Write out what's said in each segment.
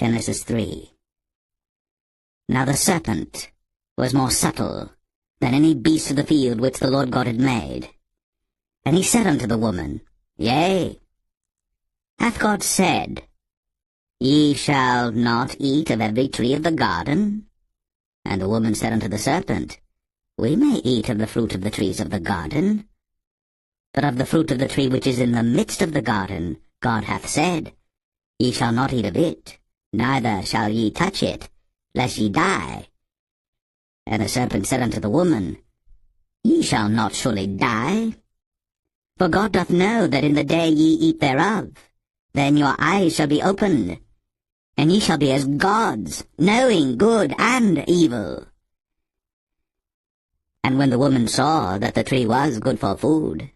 Genesis 3. Now the serpent was more subtle than any beast of the field which the Lord God had made. And he said unto the woman, Yea, hath God said, Ye shall not eat of every tree of the garden? And the woman said unto the serpent, We may eat of the fruit of the trees of the garden. But of the fruit of the tree which is in the midst of the garden, God hath said, Ye shall not eat of it, neither shall ye touch it, lest ye die. And the serpent said unto the woman, Ye shall not surely die. For God doth know that in the day ye eat thereof, then your eyes shall be opened, and ye shall be as gods, knowing good and evil. And when the woman saw that the tree was good for food,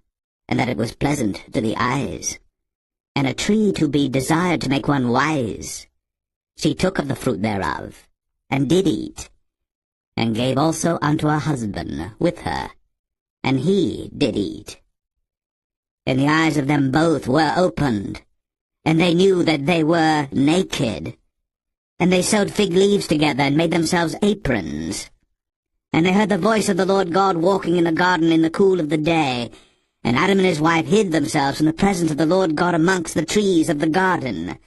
and that it was pleasant to the eyes, and a tree to be desired to make one wise, she took of the fruit thereof, and did eat, and gave also unto her husband with her, and he did eat. And the eyes of them both were opened, and they knew that they were naked. And they sewed fig leaves together, and made themselves aprons. And they heard the voice of the Lord God walking in the garden in the cool of the day. And Adam and his wife hid themselves from the presence of the Lord God amongst the trees of the garden.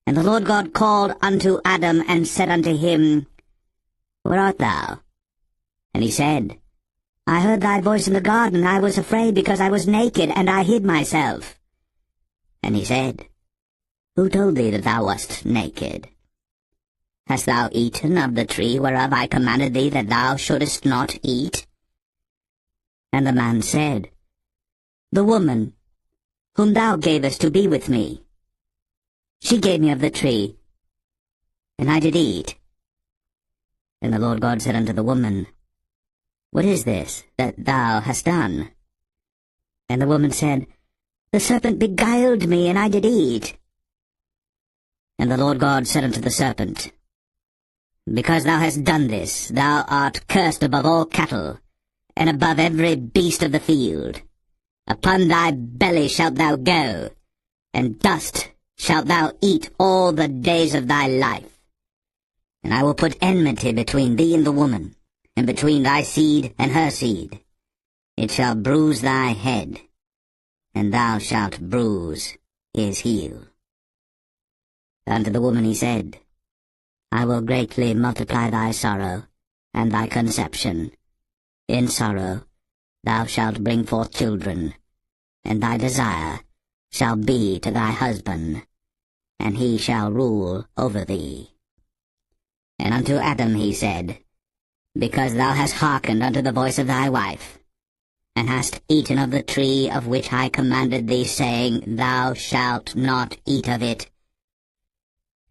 And the Lord God called unto Adam, and said unto him, Where art thou? And he said, I heard thy voice in the garden, and I was afraid, because I was naked, and I hid myself. And he said, Who told thee that thou wast naked? Hast thou eaten of the tree whereof I commanded thee that thou shouldest not eat? And the man said, The woman, whom thou gavest to be with me, she gave me of the tree, and I did eat. And the Lord God said unto the woman, What is this that thou hast done? And the woman said, The serpent beguiled me, and I did eat. And the Lord God said unto the serpent, Because thou hast done this, thou art cursed above all cattle, and above every beast of the field. Upon thy belly shalt thou go, and dust shalt thou eat all the days of thy life. And I will put enmity between thee and the woman, and between thy seed and her seed. It shall bruise thy head, and thou shalt bruise his heel. Unto the woman he said, I will greatly multiply thy sorrow, and thy conception. In sorrow thou shalt bring forth children, and thy desire shall be to thy husband, and he shall rule over thee. And unto Adam he said, Because thou hast hearkened unto the voice of thy wife, and hast eaten of the tree of which I commanded thee, saying, Thou shalt not eat of it,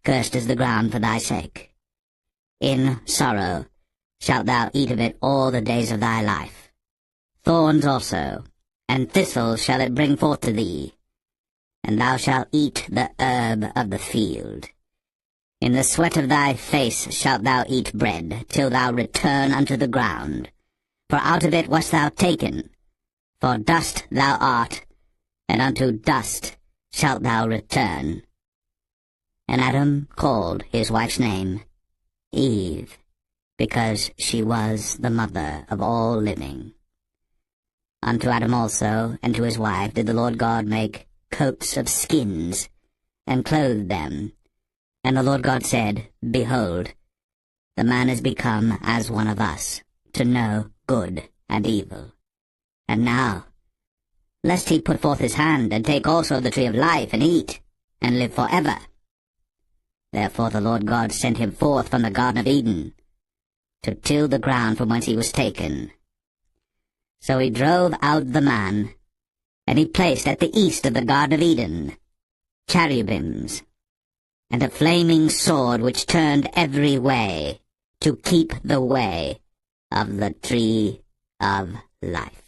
cursed is the ground for thy sake. In sorrow shalt thou eat of it all the days of thy life. Thorns also, and thistles shall it bring forth to thee, and thou shalt eat the herb of the field. In the sweat of thy face shalt thou eat bread, till thou return unto the ground. For out of it wast thou taken, for dust thou art, and unto dust shalt thou return. And Adam called his wife's name Eve, because she was the mother of all living. Unto Adam also and to his wife did the Lord God make coats of skins, and clothed them. And the Lord God said, Behold, the man is become as one of us, to know good and evil. And now, lest he put forth his hand, and take also of the tree of life, and eat, and live forever. Therefore the Lord God sent him forth from the Garden of Eden, to till the ground from whence he was taken. So he drove out the man, and he placed at the east of the Garden of Eden cherubims, and a flaming sword which turned every way, to keep the way of the tree of life.